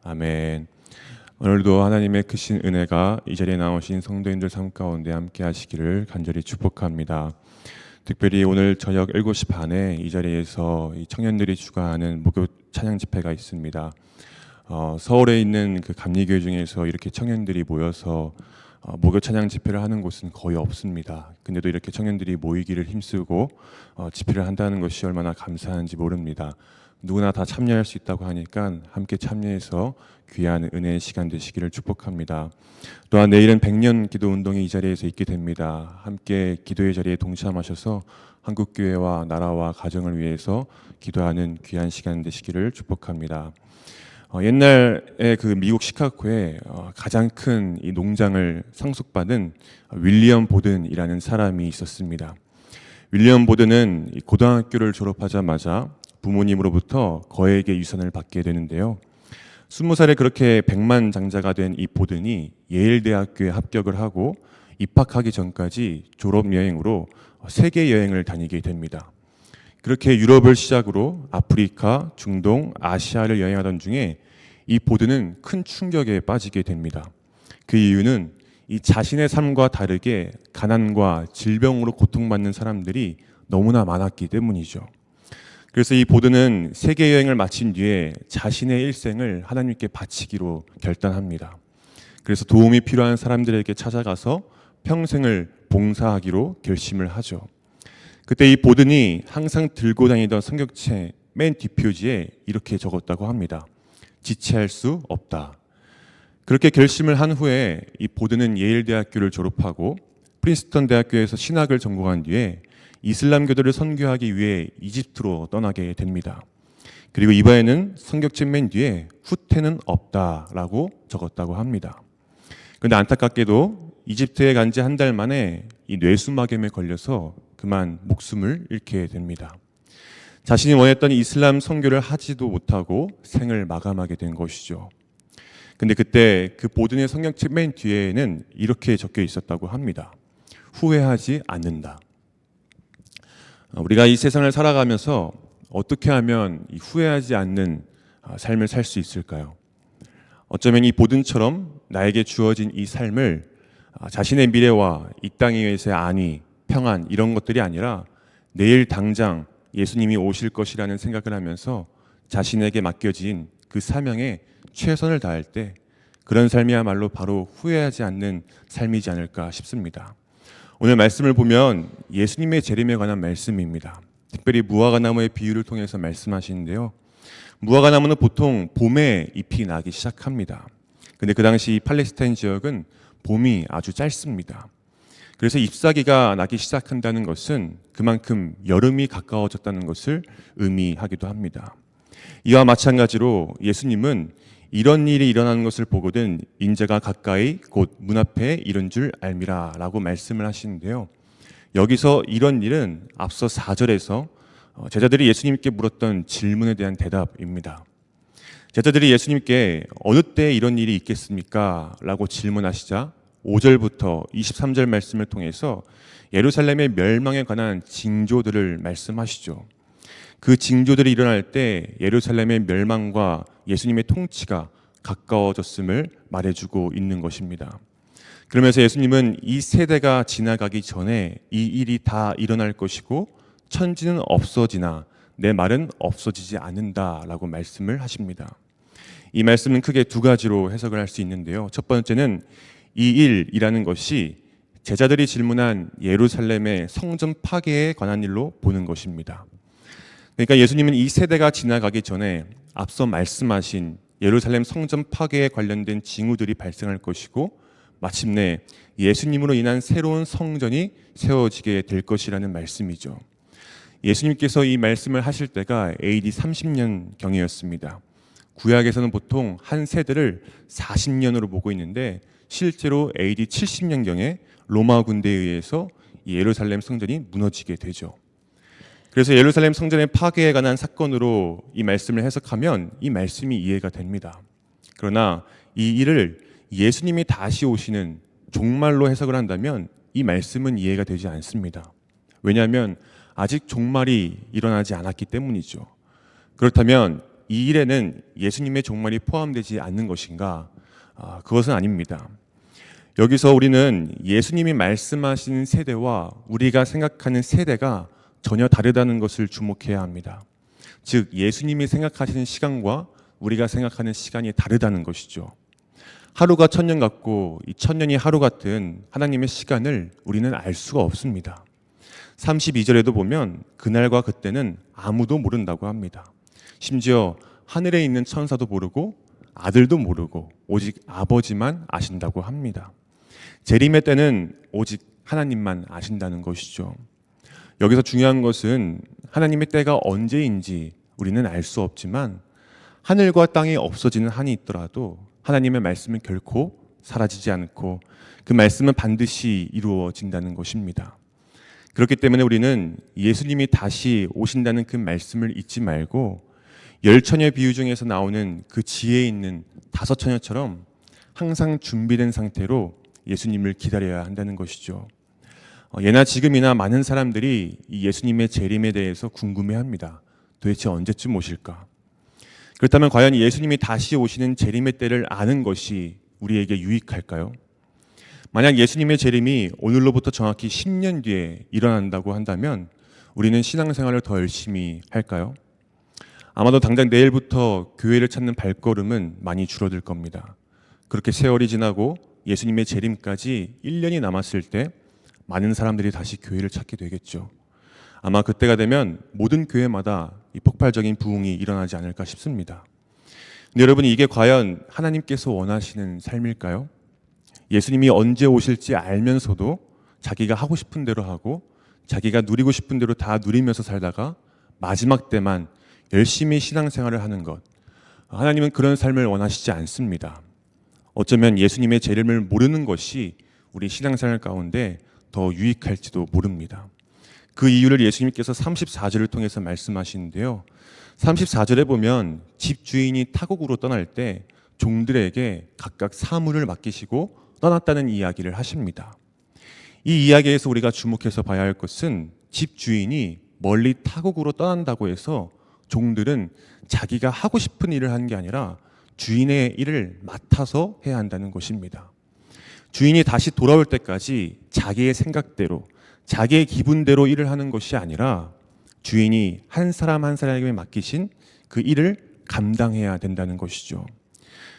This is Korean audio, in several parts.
아멘. 오늘도 하나님의 크신 은혜가 이 자리에 나오신 성도님들 삶 가운데 함께 하시기를 간절히 축복합니다. 특별히 오늘 저녁 7시 반에 이 자리에서 이 청년들이 주관하는 목요 찬양 집회가 있습니다. 서울에 있는 그 감리교회 중에서 이렇게 청년들이 모여서 목요 찬양 집회를 하는 곳은 거의 없습니다. 근데도 이렇게 청년들이 모이기를 힘쓰고 집회를 한다는 것이 얼마나 감사한지 모릅니다. 누구나 다 참여할 수 있다고 하니까 함께 참여해서 귀한 은혜의 시간 되시기를 축복합니다. 또한 내일은 100년 기도 운동이 이 자리에서 있게 됩니다. 함께 기도의 자리에 동참하셔서 한국교회와 나라와 가정을 위해서 기도하는 귀한 시간 되시기를 축복합니다. 옛날에 그 미국 시카고에 가장 큰 이 농장을 상속받은 윌리엄 보든이라는 사람이 있었습니다. 윌리엄 보든은 고등학교를 졸업하자마자 부모님으로부터 거액의 유산을 받게 되는데요. 20살에 그렇게 백만장자가 된 이 보든이 예일대학교에 합격을 하고 입학하기 전까지 졸업여행으로 세계 여행을 다니게 됩니다. 그렇게 유럽을 시작으로 아프리카, 중동, 아시아를 여행하던 중에 이 보든은 큰 충격에 빠지게 됩니다. 그 이유는 이 자신의 삶과 다르게 가난과 질병으로 고통받는 사람들이 너무나 많았기 때문이죠. 그래서 이 보든은 세계 여행을 마친 뒤에 자신의 일생을 하나님께 바치기로 결단합니다. 그래서 도움이 필요한 사람들에게 찾아가서 평생을 봉사하기로 결심을 하죠. 그때 이 보든이 항상 들고 다니던 성경책 맨 뒷표지에 이렇게 적었다고 합니다. 지체할 수 없다. 그렇게 결심을 한 후에 이 보든은 예일대학교를 졸업하고 프린스턴 대학교에서 신학을 전공한 뒤에 이슬람교도를 선교하기 위해 이집트로 떠나게 됩니다. 그리고 이번에는 성경책 맨 뒤에 후퇴는 없다라고 적었다고 합니다. 그런데 안타깝게도 이집트에 간 지 한 달 만에 이 뇌수막염에 걸려서 그만 목숨을 잃게 됩니다. 자신이 원했던 이슬람 선교를 하지도 못하고 생을 마감하게 된 것이죠. 근데 그때 그 보든의 성경책 맨 뒤에는 이렇게 적혀 있었다고 합니다. 후회하지 않는다. 우리가 이 세상을 살아가면서 어떻게 하면 이 후회하지 않는 삶을 살 수 있을까요? 어쩌면 이 보든처럼 나에게 주어진 이 삶을 자신의 미래와 이 땅에 의해서의 안위, 평안 이런 것들이 아니라 내일 당장 예수님이 오실 것이라는 생각을 하면서 자신에게 맡겨진 그 사명에 최선을 다할 때 그런 삶이야말로 바로 후회하지 않는 삶이지 않을까 싶습니다. 오늘 말씀을 보면 예수님의 재림에 관한 말씀입니다. 특별히 무화과나무의 비유를 통해서 말씀하시는데요. 무화과나무는 보통 봄에 잎이 나기 시작합니다. 근데 그 당시 팔레스타인 지역은 봄이 아주 짧습니다. 그래서 잎사귀가 나기 시작한다는 것은 그만큼 여름이 가까워졌다는 것을 의미하기도 합니다. 이와 마찬가지로 예수님은 이런 일이 일어나는 것을 보거든 인자가 가까이 곧 문 앞에 이른 줄 알미라 라고 말씀을 하시는데요. 여기서 이런 일은 앞서 4절에서 제자들이 예수님께 물었던 질문에 대한 대답입니다. 제자들이 예수님께 어느 때 이런 일이 있겠습니까? 라고 질문하시자 5절부터 23절 말씀을 통해서 예루살렘의 멸망에 관한 징조들을 말씀하시죠. 그 징조들이 일어날 때 예루살렘의 멸망과 예수님의 통치가 가까워졌음을 말해주고 있는 것입니다. 그러면서 예수님은 이 세대가 지나가기 전에 이 일이 다 일어날 것이고 천지는 없어지나 내 말은 없어지지 않는다라고 말씀을 하십니다. 이 말씀은 크게 두 가지로 해석을 할 수 있는데요. 첫 번째는 이 일이라는 것이 제자들이 질문한 예루살렘의 성전 파괴에 관한 일로 보는 것입니다. 그러니까 예수님은 이 세대가 지나가기 전에 앞서 말씀하신 예루살렘 성전 파괴에 관련된 징후들이 발생할 것이고 마침내 예수님으로 인한 새로운 성전이 세워지게 될 것이라는 말씀이죠. 예수님께서 이 말씀을 하실 때가 AD 30년경이었습니다. 구약에서는 보통 한 세대를 40년으로 보고 있는데 실제로 AD 70년경에 로마 군대에 의해서 예루살렘 성전이 무너지게 되죠. 그래서 예루살렘 성전의 파괴에 관한 사건으로 이 말씀을 해석하면 이 말씀이 이해가 됩니다. 그러나 이 일을 예수님이 다시 오시는 종말로 해석을 한다면 이 말씀은 이해가 되지 않습니다. 왜냐하면 아직 종말이 일어나지 않았기 때문이죠. 그렇다면 이 일에는 예수님의 종말이 포함되지 않는 것인가? 그것은 아닙니다. 여기서 우리는 예수님이 말씀하신 세대와 우리가 생각하는 세대가 전혀 다르다는 것을 주목해야 합니다. 즉 예수님이 생각하시는 시간과 우리가 생각하는 시간이 다르다는 것이죠. 하루가 천년 같고 이 천년이 하루 같은 하나님의 시간을 우리는 알 수가 없습니다. 32절에도 보면 그날과 그때는 아무도 모른다고 합니다. 심지어 하늘에 있는 천사도 모르고 아들도 모르고 오직 아버지만 아신다고 합니다. 재림의 때는 오직 하나님만 아신다는 것이죠. 여기서 중요한 것은 하나님의 때가 언제인지 우리는 알 수 없지만 하늘과 땅이 없어지는 한이 있더라도 하나님의 말씀은 결코 사라지지 않고 그 말씀은 반드시 이루어진다는 것입니다. 그렇기 때문에 우리는 예수님이 다시 오신다는 그 말씀을 잊지 말고 열처녀 비유 중에서 나오는 그 지혜에 있는 다섯 처녀처럼 항상 준비된 상태로 예수님을 기다려야 한다는 것이죠. 예나 지금이나 많은 사람들이 이 예수님의 재림에 대해서 궁금해합니다. 도대체 언제쯤 오실까? 그렇다면 과연 예수님이 다시 오시는 재림의 때를 아는 것이 우리에게 유익할까요? 만약 예수님의 재림이 오늘로부터 정확히 10년 뒤에 일어난다고 한다면 우리는 신앙생활을 더 열심히 할까요? 아마도 당장 내일부터 교회를 찾는 발걸음은 많이 줄어들 겁니다. 그렇게 세월이 지나고 예수님의 재림까지 1년이 남았을 때 많은 사람들이 다시 교회를 찾게 되겠죠. 아마 그때가 되면 모든 교회마다 이 폭발적인 부흥이 일어나지 않을까 싶습니다. 근데 여러분, 이게 과연 하나님께서 원하시는 삶일까요? 예수님이 언제 오실지 알면서도 자기가 하고 싶은 대로 하고 자기가 누리고 싶은 대로 다 누리면서 살다가 마지막 때만 열심히 신앙생활을 하는 것, 하나님은 그런 삶을 원하시지 않습니다. 어쩌면 예수님의 재림을 모르는 것이 우리 신앙생활 가운데 더 유익할지도 모릅니다. 그 이유를 예수님께서 34절을 통해서 말씀하시는데요. 34절에 보면 집주인이 타국으로 떠날 때 종들에게 각각 사물을 맡기시고 떠났다는 이야기를 하십니다. 이 이야기에서 우리가 주목해서 봐야 할 것은 집주인이 멀리 타국으로 떠난다고 해서 종들은 자기가 하고 싶은 일을 하는 게 아니라 주인의 일을 맡아서 해야 한다는 것입니다. 주인이 다시 돌아올 때까지 자기의 생각대로 자기의 기분대로 일을 하는 것이 아니라 주인이 한 사람 한 사람에게 맡기신 그 일을 감당해야 된다는 것이죠.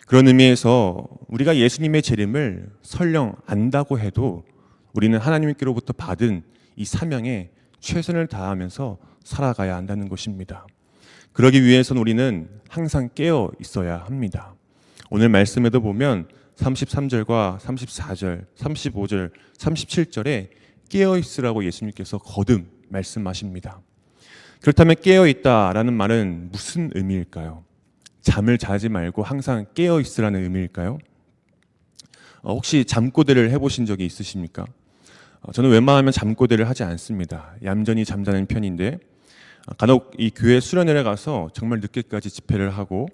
그런 의미에서 우리가 예수님의 재림을 설령 안다고 해도 우리는 하나님께로부터 받은 이 사명에 최선을 다하면서 살아가야 한다는 것입니다. 그러기 위해서는 우리는 항상 깨어 있어야 합니다. 오늘 말씀에도 보면 33절과 34절, 35절, 37절에 깨어 있으라고 예수님께서 거듭 말씀하십니다. 그렇다면 깨어 있다라는 말은 무슨 의미일까요? 잠을 자지 말고 항상 깨어 있으라는 의미일까요? 혹시 잠꼬대를 해보신 적이 있으십니까? 저는 웬만하면 잠꼬대를 하지 않습니다. 얌전히 잠자는 편인데 간혹 이 교회 수련회에 가서 정말 늦게까지 집회를 하고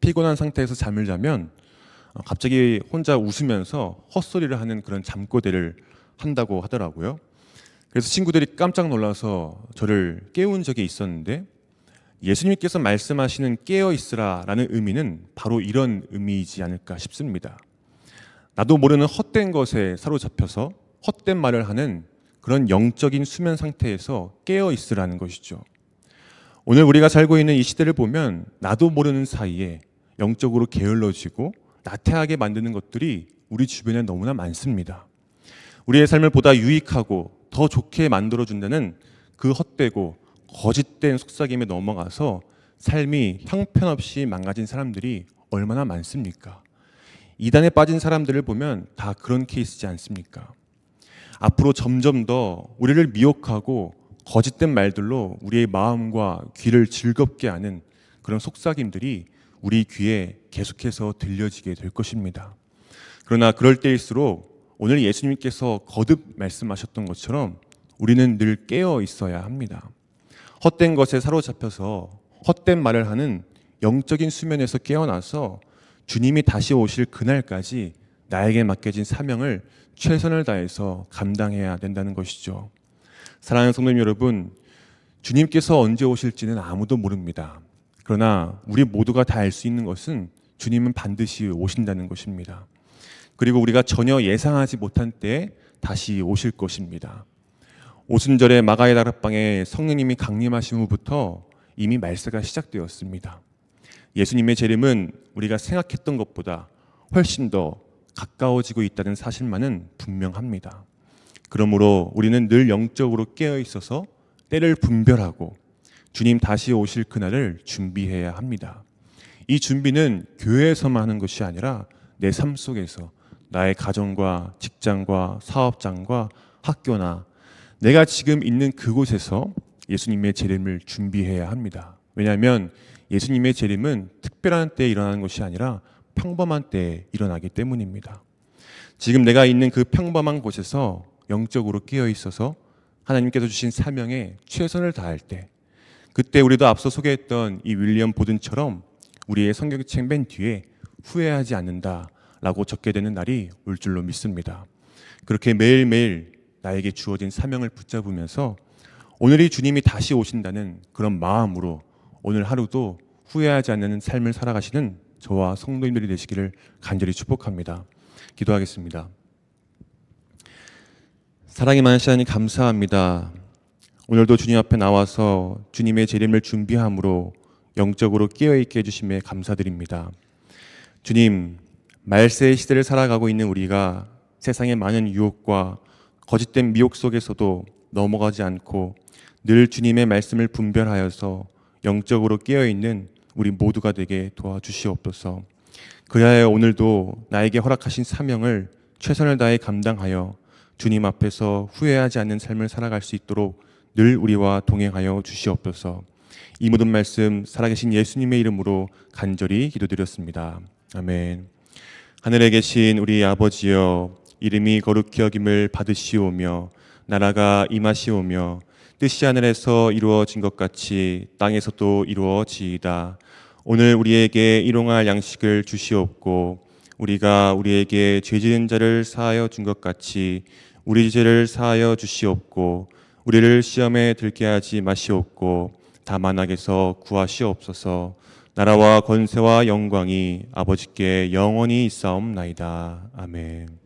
피곤한 상태에서 잠을 자면 갑자기 혼자 웃으면서 헛소리를 하는 그런 잠꼬대를 한다고 하더라고요. 그래서 친구들이 깜짝 놀라서 저를 깨운 적이 있었는데 예수님께서 말씀하시는 깨어 있으라라는 의미는 바로 이런 의미이지 않을까 싶습니다. 나도 모르는 헛된 것에 사로잡혀서 헛된 말을 하는 그런 영적인 수면 상태에서 깨어 있으라는 것이죠. 오늘 우리가 살고 있는 이 시대를 보면 나도 모르는 사이에 영적으로 게을러지고 나태하게 만드는 것들이 우리 주변에 너무나 많습니다. 우리의 삶을 보다 유익하고 더 좋게 만들어준다는 그 헛되고 거짓된 속삭임에 넘어가서 삶이 형편없이 망가진 사람들이 얼마나 많습니까? 이단에 빠진 사람들을 보면 다 그런 케이스지 않습니까? 앞으로 점점 더 우리를 미혹하고 거짓된 말들로 우리의 마음과 귀를 즐겁게 하는 그런 속삭임들이 우리 귀에 계속해서 들려지게 될 것입니다. 그러나 그럴 때일수록 오늘 예수님께서 거듭 말씀하셨던 것처럼 우리는 늘 깨어 있어야 합니다. 헛된 것에 사로잡혀서 헛된 말을 하는 영적인 수면에서 깨어나서 주님이 다시 오실 그날까지 나에게 맡겨진 사명을 최선을 다해서 감당해야 된다는 것이죠. 사랑하는 성도님 여러분, 주님께서 언제 오실지는 아무도 모릅니다. 그러나 우리 모두가 다 알 수 있는 것은 주님은 반드시 오신다는 것입니다. 그리고 우리가 전혀 예상하지 못한 때에 다시 오실 것입니다. 오순절에 마가의 다락방에 성령님이 강림하신 후부터 이미 말세가 시작되었습니다. 예수님의 재림은 우리가 생각했던 것보다 훨씬 더 가까워지고 있다는 사실만은 분명합니다. 그러므로 우리는 늘 영적으로 깨어 있어서 때를 분별하고 주님 다시 오실 그날을 준비해야 합니다. 이 준비는 교회에서만 하는 것이 아니라 내 삶 속에서 나의 가정과 직장과 사업장과 학교나 내가 지금 있는 그곳에서 예수님의 재림을 준비해야 합니다. 왜냐하면 예수님의 재림은 특별한 때에 일어나는 것이 아니라 평범한 때에 일어나기 때문입니다. 지금 내가 있는 그 평범한 곳에서 영적으로 깨어 있어서 하나님께서 주신 사명에 최선을 다할 때, 그때 우리도 앞서 소개했던 이 윌리엄 보든처럼 우리의 성경책 맨 뒤에 후회하지 않는다라고 적게 되는 날이 올 줄로 믿습니다. 그렇게 매일매일 나에게 주어진 사명을 붙잡으면서 오늘이 주님이 다시 오신다는 그런 마음으로 오늘 하루도 후회하지 않는 삶을 살아가시는 저와 성도님들이 되시기를 간절히 축복합니다. 기도하겠습니다. 사랑이 많으신 하나님 감사합니다. 오늘도 주님 앞에 나와서 주님의 재림을 준비함으로 영적으로 깨어있게 해주심에 감사드립니다. 주님, 말세의 시대를 살아가고 있는 우리가 세상의 많은 유혹과 거짓된 미혹 속에서도 넘어가지 않고 늘 주님의 말씀을 분별하여서 영적으로 깨어있는 우리 모두가 되게 도와주시옵소서. 그리하여 오늘도 나에게 허락하신 사명을 최선을 다해 감당하여 주님 앞에서 후회하지 않는 삶을 살아갈 수 있도록 늘 우리와 동행하여 주시옵소서. 이 모든 말씀 살아계신 예수님의 이름으로 간절히 기도드렸습니다. 아멘. 하늘에 계신 우리 아버지여, 이름이 거룩히 여김을 받으시오며 나라가 임하시오며 뜻이 하늘에서 이루어진 것 같이 땅에서도 이루어지이다. 오늘 우리에게 일용할 양식을 주시옵고 우리가 우리에게 죄지은 자를 사하여 준 것 같이 우리 죄를 사하여 주시옵고 우리를 시험에 들게 하지 마시옵고 다만 악에서 구하시옵소서. 나라와 권세와 영광이 아버지께 영원히 있사옵나이다. 아멘.